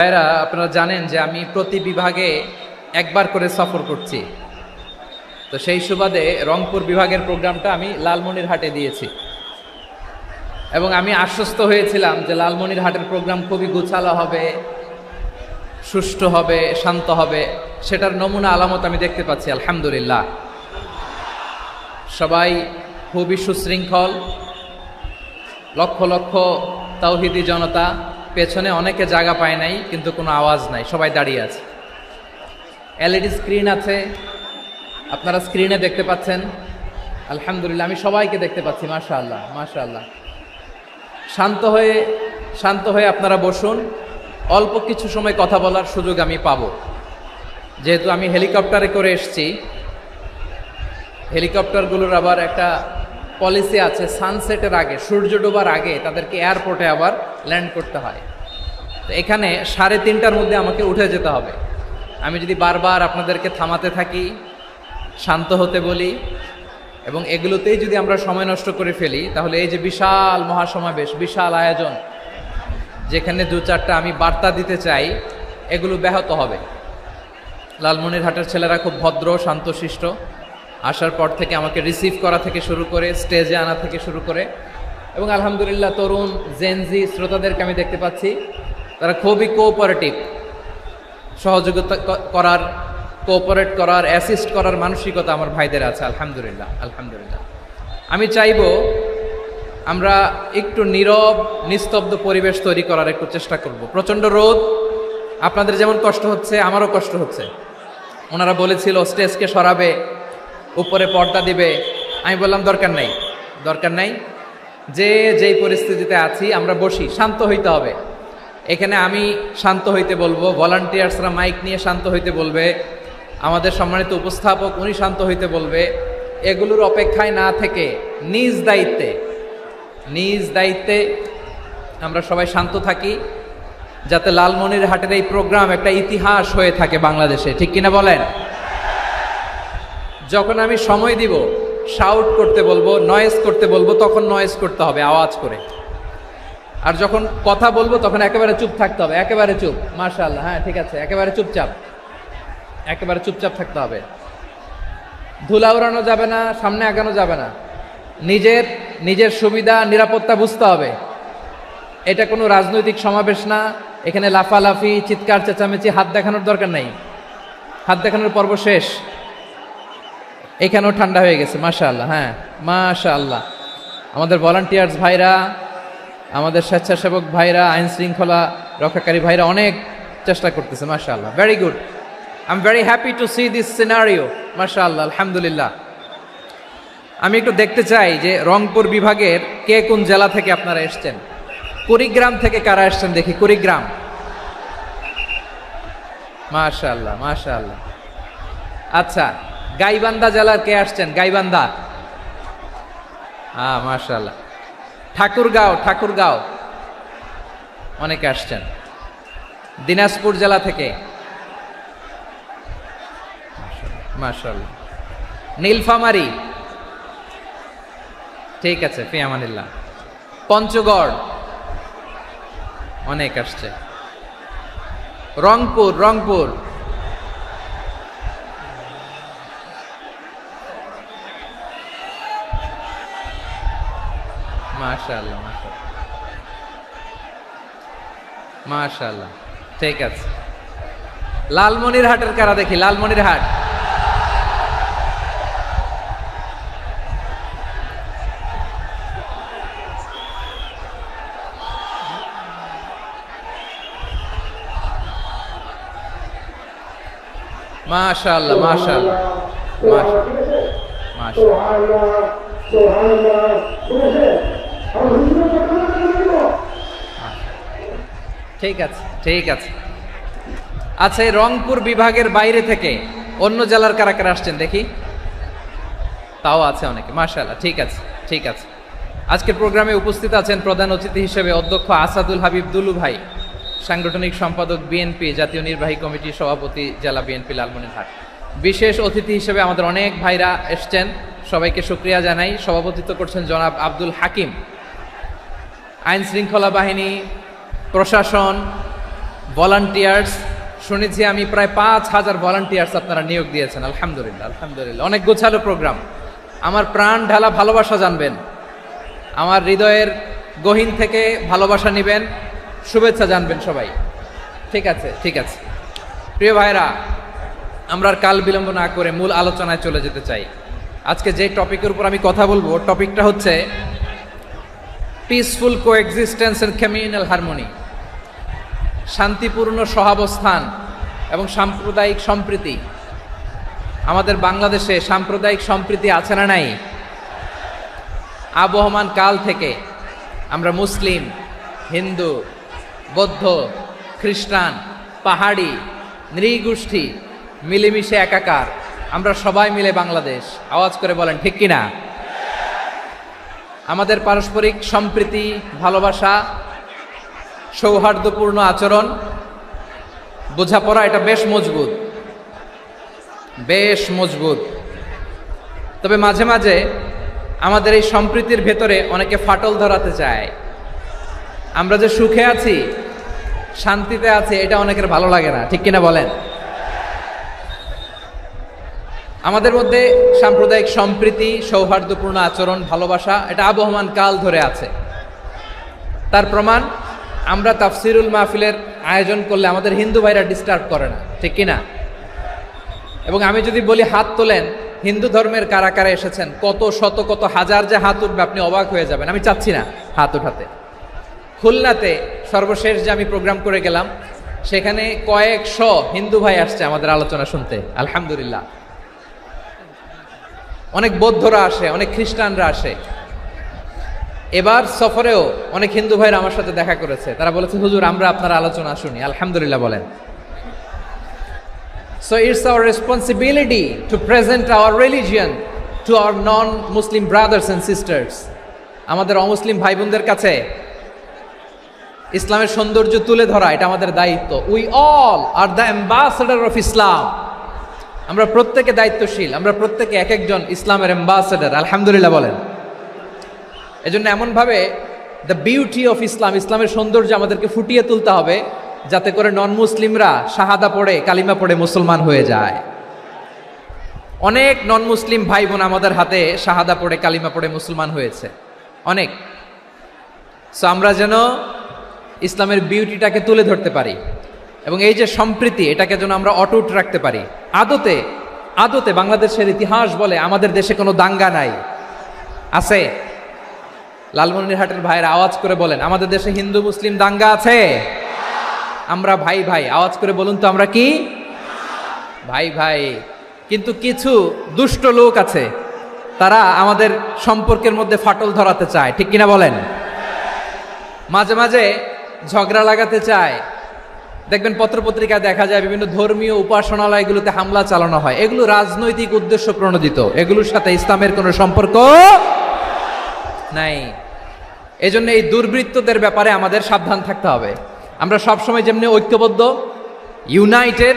ভাইরা, আপনারা জানেন যে আমি প্রতি বিভাগে একবার করে সফর করছি। তো সেই সুবাদে রংপুর বিভাগের প্রোগ্রামটা আমি লালমনিরহাটে দিয়েছি এবং আমি আশ্বস্ত হয়েছিলাম যে লালমনিরহাটের প্রোগ্রাম খুবই গুছালো হবে, সুষ্ঠু হবে, শান্ত হবে। সেটার নমুনা আলামত আমি দেখতে পাচ্ছি, আলহামদুলিল্লাহ। সবাই খুবই সুশৃঙ্খল, লক্ষ লক্ষ তাওহীদি জনতা, পেছনে অনেকে জায়গা পায় নাই কিন্তু কোনো আওয়াজ নাই, সবাই দাঁড়িয়ে আছে। এলইডি স্ক্রিন আছে, আপনারা স্ক্রিনে দেখতে পাচ্ছেন, আলহামদুলিল্লাহ। আমি সবাইকে দেখতে পাচ্ছি, মাশাআল্লাহ মাশাআল্লাহ। শান্ত হয়ে আপনারা বসুন, অল্প কিছু সময় কথা বলার সুযোগ আমি পাবো। যেহেতু আমি হেলিকপ্টারে করে এসেছি, হেলিকপ্টারগুলোর আবার একটা পলিসি আছে, সানসেটের আগে, সূর্য ডোবার আগে তাদেরকে এয়ারপোর্টে আবার ল্যান্ড করতে হয়। তো এখানে 3:30টার মধ্যে আমাকে উঠে যেতে হবে। আমি যদি বারবার আপনাদেরকে থামাতে থাকি, শান্ত হতে বলি এবং এগুলোতেই যদি আমরা সময় নষ্ট করে ফেলি, তাহলে এই যে বিশাল মহাসমাবেশ, বিশাল আয়োজন, যেখানে 2-4টা আমি বার্তা দিতে চাই, এগুলো ব্যাহত হবে। লালমনিরহাটের ছেলেরা খুব ভদ্র, শান্তশিষ্ট। আসার পর থেকে আমাকে রিসিভ করা থেকে শুরু করে স্টেজে আনা থেকে শুরু করে, এবং আলহামদুলিল্লাহ তরুণ জেনজি শ্রোতাদেরকে আমি দেখতে পাচ্ছি, তারা খুবই কোঅপারেটিভ। সহযোগিতা করার, কোঅপারেট করার, অ্যাসিস্ট করার মানসিকতা আমার ভাইদের আছে, আলহামদুলিল্লাহ আলহামদুলিল্লাহ। আমি চাইবো আমরা একটু নীরব নিস্তব্ধ পরিবেশ তৈরি করার একটু চেষ্টা করব। প্রচণ্ড রোদ, আপনাদের যেমন কষ্ট হচ্ছে আমারও কষ্ট হচ্ছে। ওনারা বলেছিল স্টেজকে সরাবে, উপরে পর্দা দিবে। আমি বললাম দরকার নাই, যেই পরিস্থিতিতে আছি আমরা বসি, শান্ত হইতে হবে। এখানে আমি শান্ত হইতে বলবো, ভলান্টিয়ার্সরা মাইক নিয়ে শান্ত হইতে বলবে, আমাদের সম্মানিত উপস্থাপক উনি শান্ত হইতে বলবে। এগুলোর অপেক্ষায় না থেকে নিজ দায়িত্বে আমরা সবাই শান্ত থাকি, যাতে লালমনিরহাটের এই প্রোগ্রাম একটা ইতিহাস হয়ে থাকে বাংলাদেশে, ঠিক কিনা বলেন? যখন আমি সময় দিব, শাউট করতে বলবো, নয়েজ করতে বলবো, তখন নয়েজ করতে হবে আওয়াজ করে। আর যখন কথা বলবো তখন একেবারে চুপ থাকতে হবে, একেবারে চুপ। মাশাআল্লাহ, হ্যাঁ ঠিক আছে, একেবারে চুপচাপ থাকতে হবে। ধুলা উড়ানো যাবে না, সামনে আগানো যাবে না। নিজের সুবিধা নিরাপত্তা বুঝতে হবে। এটা কোনো রাজনৈতিক সমাবেশ না, এখানে লাফালাফি, চিৎকার চেঁচামেচি, হাত দেখানোর দরকার নাই। হাত দেখানোর পর্ব শেষ। এখানেও ঠান্ডা হয়ে গেছে, মাশাআল্লাহ, হ্যাঁ মাশাআল্লাহ। আমাদের ভলান্টিয়ার্স ভাইরা, আমাদের স্বেচ্ছাসেবক ভাইরা, আইন শৃঙ্খলা রক্ষাকারী ভাইরা অনেক চেষ্টা করতেছে, মাশাআল্লাহ, very good. I am very happy to C this scenario, মাশাআল্লাহ, আলহামদুলিল্লাহ। আমি একটু দেখতে চাই যে রংপুর বিভাগের কে কোন জেলা থেকে আপনারা এসছেন। কুড়িগ্রাম থেকে কারা এসছেন দেখি, কুড়িগ্রাম, মাশাআল্লাহ মাশাআল্লাহ। আচ্ছা, গাইবান্ধা জেলার কে আসছেন? গাইবান্ধা, হ্যাঁ মাশাআল্লাহ। ঠাকুরগাঁও অনেকে আসছেন। দিনাজপুর জেলা থেকে, মাশাআল্লাহ। নীলফামারী, ঠিক আছে, ফি আমানিল্লাহ। পঞ্চগড় অনেক আসছে। রংপুর মাশাআল্লাহ মাশাআল্লাহ, ঠিক আছে। লালমনিরহাটের কারা দেখি, লালমনিরহাট, মাশাআল্লাহ মাশাআল্লাহ মাশাআল্লাহ। ঠিক আছে। আচ্ছা, এই রংপুর বিভাগের বাইরে থেকে অন্য জেলার কারা কারা আসছেন দেখি, তাও আছে অনেকে, মাশাআল্লাহ, ঠিক আছে। আজকের প্রোগ্রামে উপস্থিত আছেন প্রধান অতিথি হিসেবে অধ্যক্ষ আসাদুল হাবিব দুলু ভাই, সাংগঠনিক সম্পাদক বিএনপি, জাতীয় নির্বাহী কমিটির সভাপতি, জেলা বিএনপি লালমনিরহাট। বিশেষ অতিথি হিসেবে আমাদের অনেক ভাইরা এসছেন, সবাইকে শুকরিয়া জানাই। সভাপতিত্ব করছেন জনাব আব্দুল হাকিম। আইন শৃঙ্খলা বাহিনী, প্রশাসন, ভলান্টিয়ার্স শুনেছি আমি প্রায় 5,000 ভলান্টিয়ার্স আপনারা নিয়োগ দিয়েছেন। আলহামদুলিল্লাহ, আলহামদুলিল্লাহ। অনেক গোছালো প্রোগ্রাম। আমার প্রাণ ঢালা ভালোবাসা জানবেন, আমার হৃদয়ের গহীন থেকে ভালোবাসা নেবেন, শুভেচ্ছা জানবেন সবাই। ঠিক আছে, ঠিক আছে। প্রিয় ভাইরা, আমরা আর কাল বিলম্ব না করে মূল আলোচনায় চলে যেতে চাই। আজকে যে টপিকের উপর আমি কথা বলবো, টপিকটা হচ্ছে peaceful coexistence and communal harmony, শান্তিপূর্ণ সহাবস্থান এবং সাম্প্রদায়িক সম্প্রীতি। আমাদের বাংলাদেশে সাম্প্রদায়িক সম্প্রীতি আছে না নাই? আবহমান কাল থেকে আমরা মুসলিম, হিন্দু, বৌদ্ধ, খ্রিস্টান, পাহাড়ি, নৃগোষ্ঠী মিলেমিশে একাকার, আমরা সবাই মিলে বাংলাদেশ। আওয়াজ করে বলেন ঠিক কিনা? আমাদের পারস্পরিক সম্প্রীতি, ভালোবাসা, সৌহার্দ্যপূর্ণ আচরণ, বোঝাপড়া, এটা বেশ মজবুত, বেশ মজবুত। তবে মাঝে মাঝে আমাদের এই সম্প্রীতির ভেতরে অনেকে ফাটল ধরাতে চায়। আমরা যে সুখে আছি, শান্তিতে আছি, এটা অনেকের ভালো লাগে না, ঠিক কিনা বলেন? আমাদের মধ্যে সাম্প্রদায়িক সম্প্রীতি, সৌহার্দ্যপূর্ণ আচরণ, ভালোবাসা, এটা আবহমান কাল ধরে আছে। তার প্রমাণ, আমরা তাফসিরুল মাহফিলের আয়োজন করলে আমাদের হিন্দু ভাইরা ডিস্টার্ব করে না, ঠিক কিনা? এবং আমি যদি বলি হাত তোলেন, হিন্দু ধর্মের কারা কারা এসেছেন, কত শত কত হাজার যে হাত উঠবে, আপনি অবাক হয়ে যাবেন। আমি চাচ্ছি না হাত উঠাতে। খুলনাতে সর্বশেষ যে আমি প্রোগ্রাম করে গেলাম, সেখানে কয়েকশো হিন্দু ভাই আসছে আমাদের আলোচনা শুনতে, আলহামদুলিল্লাহ। অনেক বৌদ্ধরা আসে, অনেক খ্রিস্টানরা আসে। এবার সফরেও অনেক হিন্দু ভাইরা আমার সাথে দেখা করেছে। তারা বলেছে, হুজুর আমরা আপনার আলোচনা শুনি। আলহামদুলিল্লাহ বলেন। So it's our responsibility to present our religion to our non-Muslim brothers and sisters. আমাদের অমুসলিম ভাই বোনদের কাছে ইসলামের সৌন্দর্য তুলে ধরা, এটা আমাদের দায়িত্ব। We all are the ambassador of Islam. আমরা প্রত্যেকে দায়িত্বশীল, আমরা প্রত্যেকে এক একজন ইসলামের অ্যাম্বাসেডর। আলহামদুলিল্লাহ বলেন। এজন্য এমনভাবে দ্য বিউটি অফ ইসলাম, ইসলামের সৌন্দর্য আমাদেরকে ফুটিয়ে তুলতে হবে, যাতে করে নন মুসলিমরা শাহাদা পড়ে, কালিমা পড়ে মুসলমান হয়ে যায়। অনেক নন মুসলিম ভাই বোন আমাদের হাতে শাহাদা পড়ে, কালিমা পড়ে মুসলমান হয়েছে, অনেক। সো আমরা যেন ইসলামের বিউটিটাকে তুলে ধরতে পারি, এবং এই যে সম্প্রীতি, এটাকে যেন আমরা অটুট রাখতে পারি। আদতে আদতে বাংলাদেশের ইতিহাস বলে আমাদের দেশে কোনো দাঙ্গা নাই, আছে? লালমনিরহাটের ভাইরা আওয়াজ করে বলেন, আমাদের দেশে হিন্দু মুসলিম দাঙ্গা আছে? আমরা ভাই ভাই, আওয়াজ করে বলুন তো, আমরা কি ভাই ভাই? কিন্তু কিছু দুষ্ট লোক আছে, তারা আমাদের সম্পর্কের মধ্যে ফাটল ধরাতে চায়, ঠিক কিনা বলেন? মাঝে মাঝে ঝগড়া লাগাতে চায়। দেখবেন পত্রপত্রিকায় দেখা যায় বিভিন্ন ধর্মীয় উপাসনালয়গুলোতে হামলা চালানো হয়। এগুলো রাজনৈতিক উদ্দেশ্য প্রণোদিত, এগুলোর সাথে ইসলামের কোনো সম্পর্ক নাই। এজন্য এই দুর্বৃত্তদের ব্যাপারে আমাদের সাবধান থাকতে হবে। আমরা সবসময় যেমনি ঐক্যবদ্ধ, ইউনাইটেড,